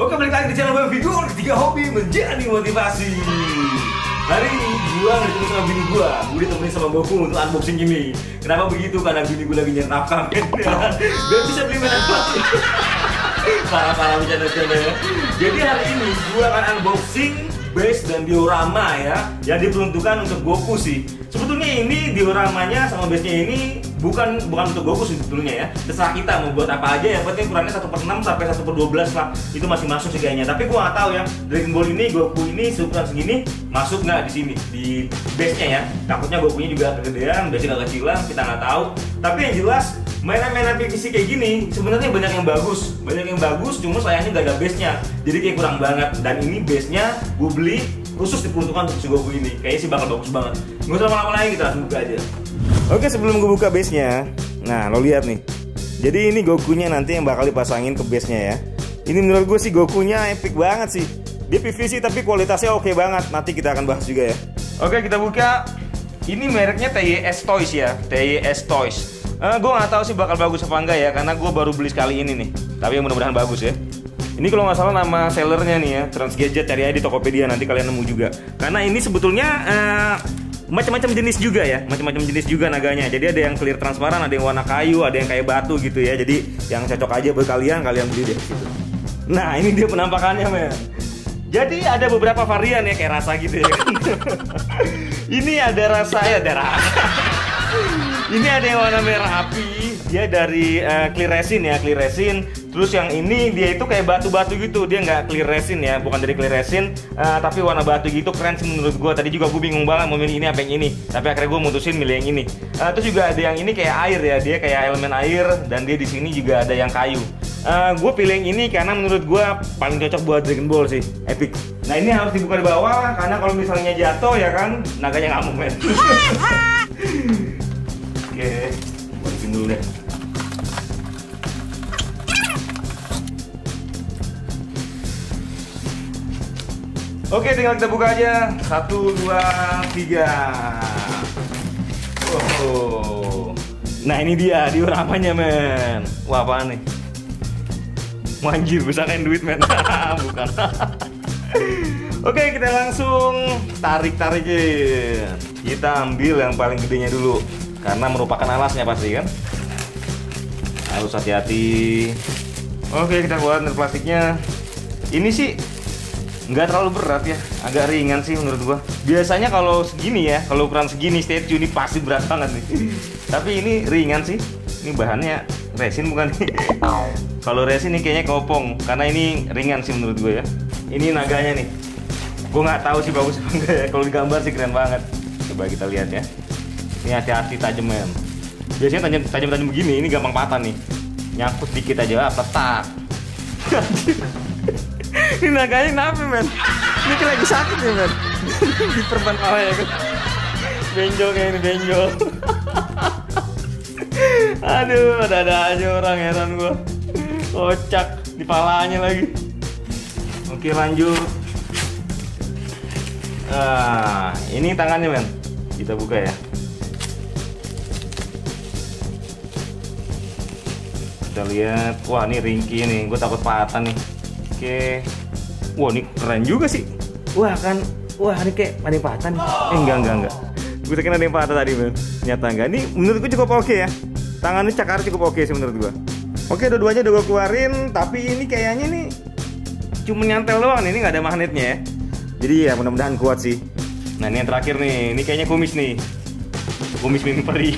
Oke, balik lagi di channel Bang Video. Ketiga hobi menjadi motivasi. Hari ini gua ditemani sama bini gua ditemani sama Goku untuk unboxing gini. Kenapa begitu? Karena bini gua lagi nyari nafkah men. Biar bisa beli mainan baru. Parah-parah bercanda-bercanda ya. Jadi hari ini gua akan unboxing base dan diorama ya, yang diperuntukkan untuk Goku sih. Sebetulnya ini dioramanya sama base-nya ini bukan untuk Goku sih sebetulnya ya. Terserah kita mau buat apa aja, yang penting ukurannya 1/6 sampai 1/12 lah. Itu masih masuk sih kayaknya. Tapi gua nggak tahu ya, Dragon Ball ini Goku ini seukuran segini masuk nggak di sini di base-nya ya. Takutnya Gokunya juga kegedean, base-nya agak kecilan, kita nggak tahu. Tapi yang jelas mainan-mainan PVC kayak gini sebenarnya banyak yang bagus, cuma sayangnya nggak ada base-nya. Jadi kayak kurang banget. Dan ini base-nya gue beli khusus diperuntukkan untuk si Goku ini. Kayaknya sih bakal bagus banget. Nggak usah lama-lama lagi, kita langsung buka aja. Oke, sebelum gue buka base-nya, nah lo lihat nih. Jadi ini Gokunya nanti yang bakal dipasangin ke base-nya ya. Ini menurut gue sih Gokunya epic banget sih. Dia PVC tapi kualitasnya oke banget. Nanti kita akan bahas juga ya. Oke, kita buka. Ini mereknya TYS Toys ya, TYS Toys. Gue nggak tahu sih bakal bagus apa enggak ya, karena gue baru beli sekali ini nih. Tapi mudah-mudahan bagus ya. Ini kalau nggak salah nama sellernya nih ya, Trans Gadget, cari aja di Tokopedia, nanti kalian nemu juga. Karena ini sebetulnya macam-macam jenis juga ya, macam-macam jenis juga naganya. Jadi ada yang clear transparan, ada yang warna kayu, ada yang kayak batu gitu ya. Jadi yang cocok aja buat kalian beli deh gitu. Nah ini dia penampakannya men. Jadi ada beberapa varian ya, kayak rasa gitu ya. Ini ada rasa ya, ada rasa. Ini ada yang warna merah api, dia dari clear resin ya, clear resin. Terus yang ini dia itu kayak batu-batu gitu, dia nggak clear resin ya, bukan dari clear resin, tapi warna batu gitu, keren sih menurut gua. Tadi juga gue bingung banget mau milih ini apa yang ini, tapi akhirnya gue mutusin milih yang ini. Terus juga ada yang ini kayak air ya, dia kayak elemen air, dan dia di sini juga ada yang kayu. Gue pilih yang ini karena menurut gue paling cocok buat Dragon Ball sih, epic. Nah ini harus dibuka di bawah, karena kalau misalnya jatuh ya kan, naganya ngamuk men. Oke, balikin dulu deh. Oke, tinggal kita buka aja. 1, 2, 3. Oh. Nah ini dia dioramanya men. Wah apaan nih? Manjir, besarin duit men. Bukan. Oke, kita langsung tarik-tarikin. Kita ambil yang paling gedenya dulu, karena merupakan alasnya pasti kan. Harus hati-hati. Oke, kita buat dari plastiknya. Ini sih nggak terlalu berat ya, agak ringan sih menurut gua. Biasanya kalau segini ya, kalau ukuran segini statue ini pasti berat banget nih. Tapi ini ringan sih. Ini bahannya resin bukan nih? Kalau resin ini kayaknya kopong, karena ini ringan sih menurut gue ya. Ini naganya nih. Gue nggak tahu sih bagus apa enggak ya. Kalau di gambar sih keren banget. Coba kita lihat ya. Ini hati-hati tajamnya. Biasanya tajam-tajam begini, ini gampang patah nih. Nyangkut dikit aja, petak. Ini naganya kenapa men? Ini kayak lagi sakit ya men. Diperban kepala ya kan. Benjol kayak ini, benjol. Aduh, ada aja orang, heran gua. Kocak di palanya lagi. Oke, lanjut. Ini tangannya men. Kita buka ya. Kita lihat. Wah, ini ringkih nih. Gue takut patah nih. Oke. Wah, ini keren juga sih. Wah, kan. Wah, ini kayak ada yang patah nih. Enggak. Gue kira ada yang patah tadi men. Ternyata enggak. Ini menurut gue cukup oke ya. Tangannya cakar cukup oke sih menurut gue. Oke, dua-duanya udah gue keluarin. Tapi ini kayaknya nih cuma nyantel doang nih. Ini nggak ada magnetnya ya. Jadi ya mudah-mudahan kuat sih. Nah ini yang terakhir nih. Ini kayaknya kumis nih. Kumis mini peri.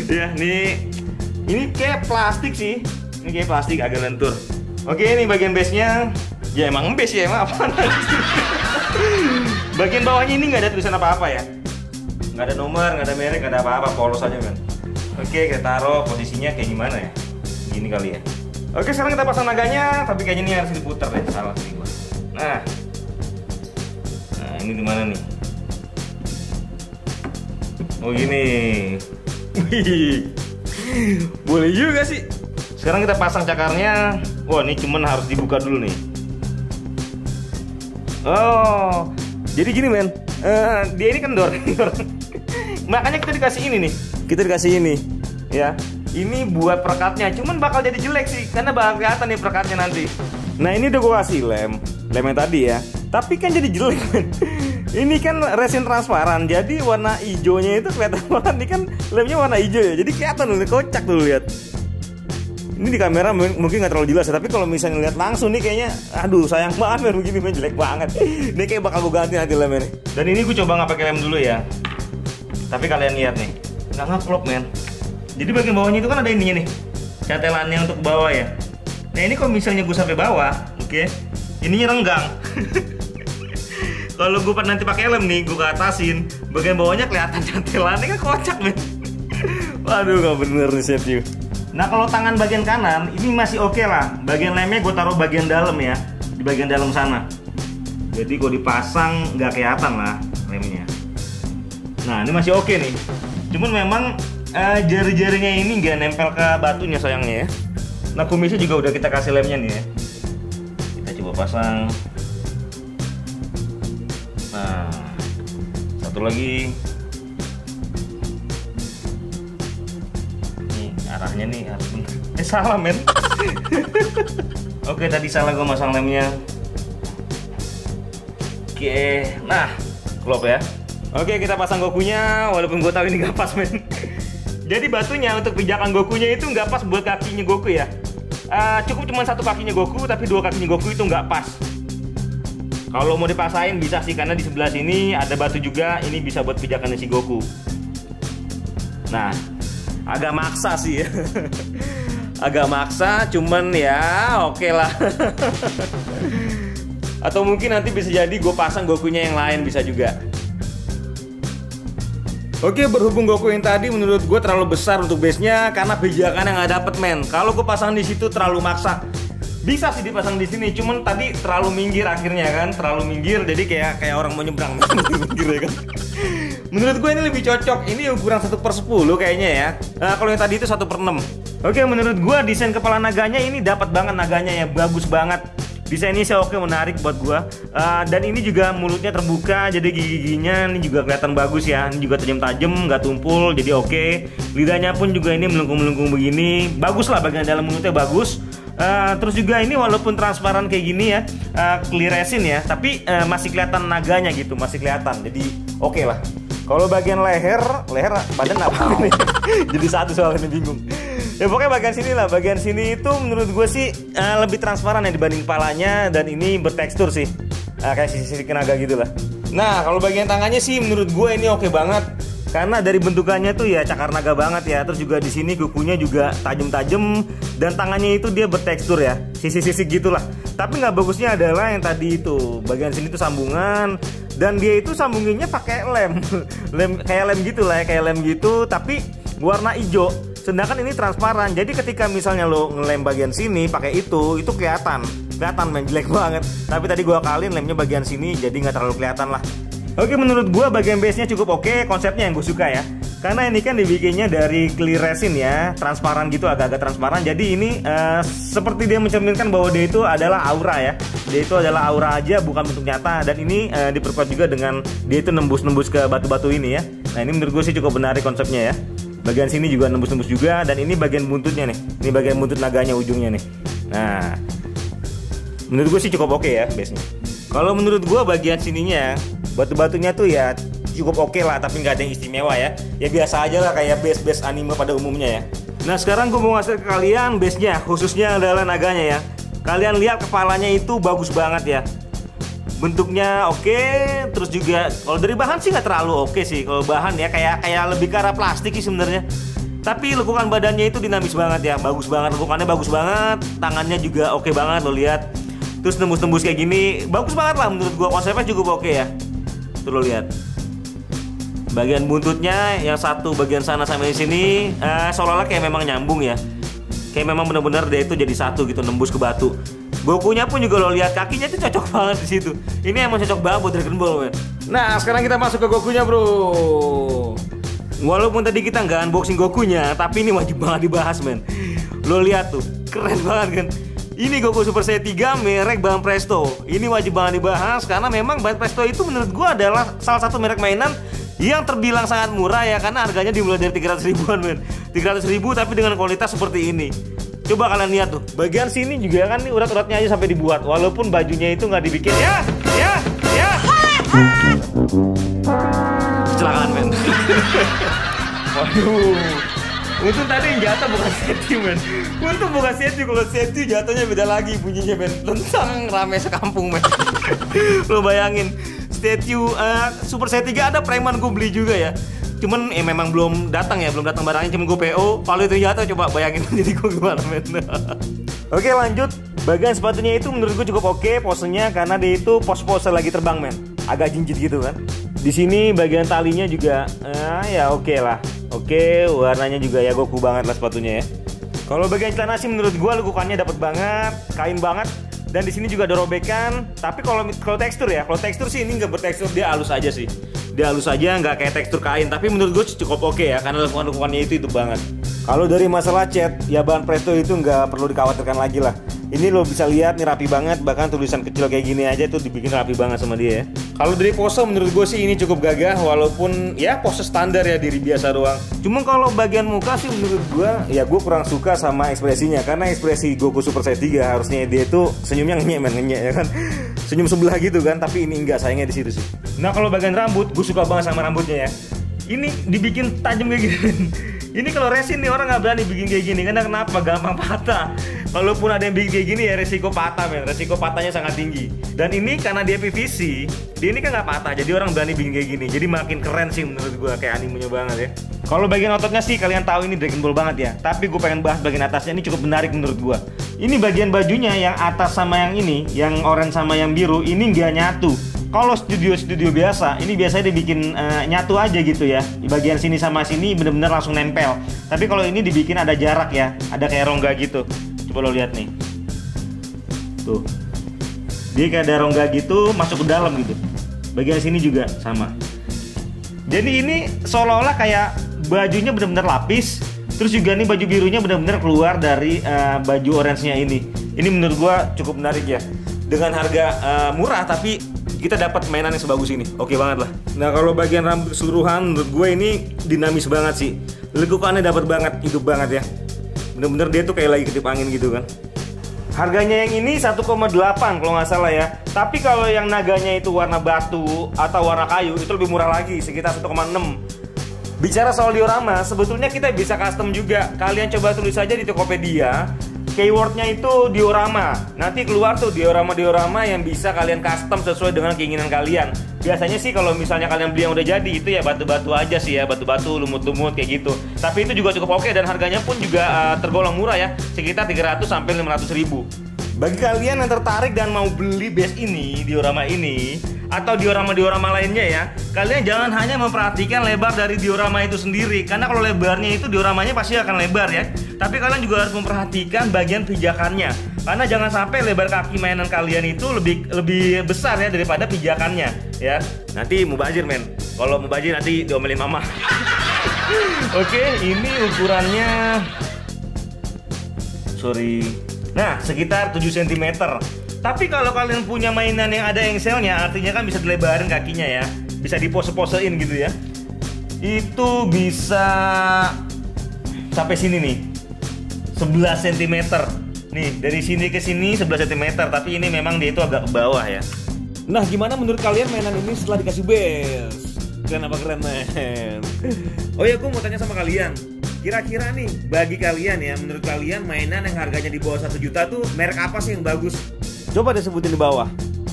Ya nih. Ini kayak plastik sih. Ini kayak plastik agak lentur. Oke, ini bagian base-nya. Ya emang base ya, emang apa? Bagian bawahnya ini nggak ada tulisan apa-apa ya. Nggak ada nomor, nggak ada merek, nggak ada apa-apa, polos aja kan. Oke, kita taruh posisinya kayak gimana ya? Gini kali ya. Oke, sekarang kita pasang naganya, tapi kayaknya ini harus diputar deh, salah sih gua. Nah, ini di mana nih? Oh gini. Wih, boleh juga sih. Sekarang kita pasang cakarnya. Wah, ini cuman harus dibuka dulu nih. Oh, jadi gini men. Dia ini kendor. Makanya kita dikasih ini nih. Kita dikasih ini, ya. ini buat perekatnya, cuman bakal jadi jelek sih karena bakal kelihatan nih perekatnya nanti. Nah ini udah gue kasih lem yang tadi ya, tapi kan jadi jelek men. Ini kan resin transparan, jadi warna hijaunya itu kelihatan banget. Ini kan lemnya warna hijau ya, jadi kelihatan nih, kocak tuh lihat. Ini di kamera mungkin nggak terlalu jelas ya, tapi kalau misalnya lihat langsung nih kayaknya, aduh sayang banget men, begini men, jelek banget. Ini kayak bakal gue ganti nanti lemnya nih. Dan ini gue coba nggak pakai lem dulu ya, tapi kalian lihat nih, nggak ngeplok men. Jadi bagian bawahnya itu kan ada ininya nih, catelannya untuk bawah ya. Nah ini kalau misalnya gue sampai bawah, oke, ininya renggang. Kalau gue nanti pakai lem nih, gue ke atasin, bagian bawahnya kelihatan cantelannya kan kocak men. Waduh, gak bener nih set you. Nah kalau tangan bagian kanan ini masih oke lah. Bagian lemnya gue taruh bagian dalam ya, di bagian dalam sana. Jadi gue dipasang nggak kelihatan lah lemnya. Nah ini masih oke nih. Cuman memang jari-jarinya ini nggak nempel ke batunya sayangnya ya. Nah kumisnya juga udah kita kasih lemnya nih ya. Kita coba pasang. Nah, satu lagi. Nih arahnya nih harus bener. Salah men. Oke tadi salah gue masang lemnya. Oke, nah klop ya. Oke kita pasang Gokunya, walaupun gue tahu ini nggak pas men. Jadi batunya untuk pijakan Gokunya itu nggak pas buat kakinya Goku ya. Cukup cuma satu kakinya Goku, tapi dua kakinya Goku itu nggak pas. Kalau mau dipasain bisa sih, karena di sebelah sini ada batu juga, ini bisa buat pijakannya si Goku. Nah, agak maksa sih ya. Agak maksa, cuman ya oke lah. Atau mungkin nanti bisa jadi gue pasang Gokunya yang lain, bisa juga. Oke, berhubung Goku yang tadi menurut gue terlalu besar untuk base-nya karena pijakan yang nggak dapet men. Kalau gue pasang di situ terlalu maksa. Bisa sih dipasang di sini, cuman tadi terlalu minggir akhirnya kan, terlalu minggir, jadi kayak orang mau nyebrang minggir ya kan. Menurut gue ini lebih cocok, ini ukuran 1/10 kayaknya ya. Kalau yang tadi itu 1/6. Oke, menurut gue desain kepala naganya ini dapat banget naganya ya, bagus banget. Desainnya sih oke, menarik buat gue. Dan ini juga mulutnya terbuka, jadi gigi-giginya ini juga kelihatan bagus ya. Ini juga tajam-tajam, nggak tumpul, jadi oke. Lidahnya pun juga ini melengkung-melengkung begini, bagus lah, bagian dalam mulutnya bagus. Terus juga ini walaupun transparan kayak gini ya, clear resin ya, tapi masih kelihatan naganya gitu, masih kelihatan. Jadi oke lah. Kalau bagian leher badan apa nih? Jadi satu soalnya bingung. Ya pokoknya bagian sini lah, bagian sini itu menurut gue sih lebih transparan ya dibanding kepalanya, dan ini bertekstur sih, kayak sisi-sisi naga gitu lah. Nah kalau bagian tangannya sih menurut gue ini oke banget. Karena dari bentukannya tuh ya cakar naga banget ya. Terus juga di sini kukunya juga tajam-tajam, dan tangannya itu dia bertekstur ya, sisi-sisi gitulah. Tapi nggak bagusnya adalah yang tadi itu bagian sini tuh sambungan, dan dia itu sambunginnya pakai lem, kayak lem gitu lah ya, kayak lem gitu, tapi warna hijau. Sedangkan ini transparan. Jadi ketika misalnya lo ngelem bagian sini pakai itu kelihatan men, jelek banget. Tapi tadi gua kalin lemnya bagian sini, jadi nggak terlalu kelihatan lah. Oke, menurut gua bagian base-nya cukup oke, konsepnya yang gue suka ya. Karena ini kan dibikinnya dari clear resin ya, transparan gitu, agak-agak transparan. Jadi ini seperti dia mencerminkan bahwa dia itu adalah aura ya. Dia itu adalah aura aja, bukan bentuk nyata. Dan ini diperkuat juga dengan dia itu nembus-nembus ke batu-batu ini ya. Nah ini menurut gue sih cukup menarik konsepnya ya. Bagian sini juga nembus-nembus juga, dan ini bagian buntutnya nih. Ini bagian buntut naganya ujungnya nih. Nah, menurut gue sih cukup oke ya base-nya. Kalau menurut gue bagian sininya, batu-batunya tuh ya cukup oke lah, tapi nggak ada yang istimewa ya. Ya biasa aja lah, kayak base-base anime pada umumnya ya. Nah sekarang gue mau ngasih ke kalian base-nya, khususnya adalah naganya ya. Kalian lihat kepalanya itu bagus banget ya. Bentuknya oke, terus juga kalau dari bahan sih nggak terlalu oke sih. Kalau bahan ya kayak lebih ke arah plastik sih sebenarnya. Tapi lekukan badannya itu dinamis banget ya, bagus banget, lekukannya bagus banget, tangannya juga oke banget lo lihat. Terus tembus-tembus kayak gini, bagus banget lah menurut gua, konsepnya cukup oke ya. Tuh lo lihat. Bagian buntutnya yang satu bagian sana sampai sini seolah-olah kayak memang nyambung ya. Kayak memang benar-benar dia itu jadi satu gitu, nembus ke batu. Gokunya pun juga lo lihat, kakinya tuh cocok banget di situ. Ini emang cocok banget buat Dragon Ball men. Nah sekarang kita masuk ke Gokunya bro. Walaupun tadi kita nggak unboxing Gokunya, tapi ini wajib banget dibahas men. Lo lihat tuh, keren banget kan. Ini Goku Super Saiyan 3 merek Bang Presto. Ini wajib banget dibahas karena memang Bang Presto itu menurut gua adalah salah satu merek mainan yang terbilang sangat murah ya, karena harganya dimulai dari 300 ribuan men. 300 ribu tapi dengan kualitas seperti ini. Coba kalian lihat tuh, bagian sini juga kan nih urat-uratnya aja sampai dibuat, walaupun bajunya itu nggak dibikin ya. Kecelakaan men. Waduh, untung tadi yang jatuh bukan Seti men. Untung bukan Seti, kalau Seti jatuhnya beda lagi bunyinya men. Lentang rame sekampung men. Lo bayangin, statue Super Seti 3 ada preman gue beli juga ya. Cuman memang belum datang barangnya, cuman gue PO. Kalau itu jatuh coba bayangin jadi gue gimana men. Oke lanjut, bagian sepatunya itu menurut gue cukup oke posenya, karena dia itu pose-pose lagi terbang men. Agak jinjit gitu kan. Di sini bagian talinya juga ya oke lah. Oke, warnanya juga ya goku banget lah sepatunya ya. Kalau bagian celana sih menurut gue lekukannya dapet banget, kain banget. Dan di sini juga ada robekan. Tapi kalau tekstur ya, kalau tekstur sih ini nggak bertekstur, dia halus aja sih. Dia halus aja, nggak kayak tekstur kain. Tapi menurut gue cukup oke ya, karena lekukannya itu banget. Kalau dari masalah cat, ya bahan presto itu nggak perlu dikhawatirkan lagi lah. Ini lo bisa lihat nih rapi banget, bahkan tulisan kecil kayak gini aja tuh dibikin rapi banget sama dia ya. Kalau dari pose menurut gue sih ini cukup gagah, walaupun ya pose standar ya, diri biasa doang. Cuma kalau bagian muka sih menurut gue, ya gue kurang suka sama ekspresinya, karena ekspresi Goku Super Saiyan 3 harusnya dia tuh senyumnya ngenyek ya kan. Senyum sebelah gitu kan, tapi ini enggak, sayangnya di situ sih. Nah kalau bagian rambut, gue suka banget sama rambutnya ya. Ini dibikin tajam kayak gini. Ini kalau resin nih orang nggak berani bikin kayak gini, karena kenapa? Gampang patah. Kalaupun ada yang bikin kayak gini ya resiko patah men, resiko patahnya sangat tinggi. Dan ini karena dia PVC, dia ini kan nggak patah, jadi orang berani bikin kayak gini. Jadi makin keren sih menurut gue, kayak animenya banget ya. Kalau bagian ototnya sih kalian tahu ini Dragon Ball banget ya. Tapi gue pengen bahas bagian atasnya, ini cukup menarik menurut gue. Ini bagian bajunya yang atas sama yang ini, yang oranye sama yang biru, ini nggak nyatu. Kalau studio biasa, ini biasanya dibikin nyatu aja gitu ya. Di bagian sini sama sini bener-bener langsung nempel. Tapi kalau ini dibikin ada jarak ya, ada kayak rongga gitu. Coba lo lihat nih. Tuh. Dia kayak ada rongga gitu, masuk ke dalam gitu. Bagian sini juga sama. Jadi ini seolah-olah kayak bajunya bener-bener lapis. Terus juga nih baju birunya bener-bener keluar dari baju orange-nya ini. Ini menurut gua cukup menarik ya. Dengan harga murah tapi kita dapat mainan yang sebagus ini. Oke banget lah. Nah kalau bagian rambut keseluruhan menurut gue ini dinamis banget sih. Lekukannya dapat banget, hidup banget ya. Bener-bener dia tuh kayak lagi ketip angin gitu kan. Harganya yang ini 1,8 kalau nggak salah ya. Tapi kalau yang naganya itu warna batu atau warna kayu itu lebih murah lagi, sekitar 1,6. Bicara soal diorama, sebetulnya kita bisa custom juga. Kalian coba tulis aja di Tokopedia, keywordnya itu diorama. Nanti keluar tuh diorama yang bisa kalian custom sesuai dengan keinginan kalian. Biasanya sih kalau misalnya kalian beli yang udah jadi itu ya batu-batu aja sih ya, batu-batu, lumut-lumut kayak gitu. Tapi itu juga cukup oke dan harganya pun juga tergolong murah ya, sekitar 300 sampai 500 ribu. Bagi kalian yang tertarik dan mau beli base ini, diorama ini, atau diorama-diorama lainnya ya, kalian jangan hanya memperhatikan lebar dari diorama itu sendiri, karena kalau lebarnya itu dioramanya pasti akan lebar ya. Tapi kalian juga harus memperhatikan bagian pijakannya, karena jangan sampai lebar kaki mainan kalian itu lebih besar ya daripada pijakannya ya. Nanti mubazir men, kalau mubazir nanti diomelin mama. Oke, ini ukurannya nah sekitar 7 cm. Tapi kalau kalian punya mainan yang ada engselnya, artinya kan bisa dilebarin kakinya ya, bisa dipose-posein gitu ya. Itu bisa sampai sini nih, 11 cm. Nih dari sini ke sini 11 cm, tapi ini memang dia itu agak ke bawah ya. Nah gimana menurut kalian mainan ini setelah dikasih base? Keren apa keren men? Oh ya, gue mau tanya sama kalian, kira-kira nih bagi kalian ya, menurut kalian mainan yang harganya di bawah 1 juta tuh merek apa sih yang bagus? Coba deh sebutin di bawah.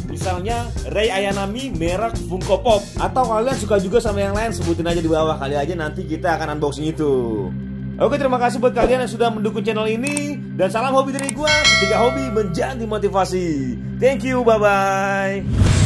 Misalnya Rei Ayanami merek Funko Pop, atau kalian suka juga sama yang lain, sebutin aja di bawah, kali aja nanti kita akan unboxing itu. Oke, terima kasih buat kalian yang sudah mendukung channel ini, dan salam hobi dari gua, ketika hobi menjadi motivasi. Thank you, bye bye.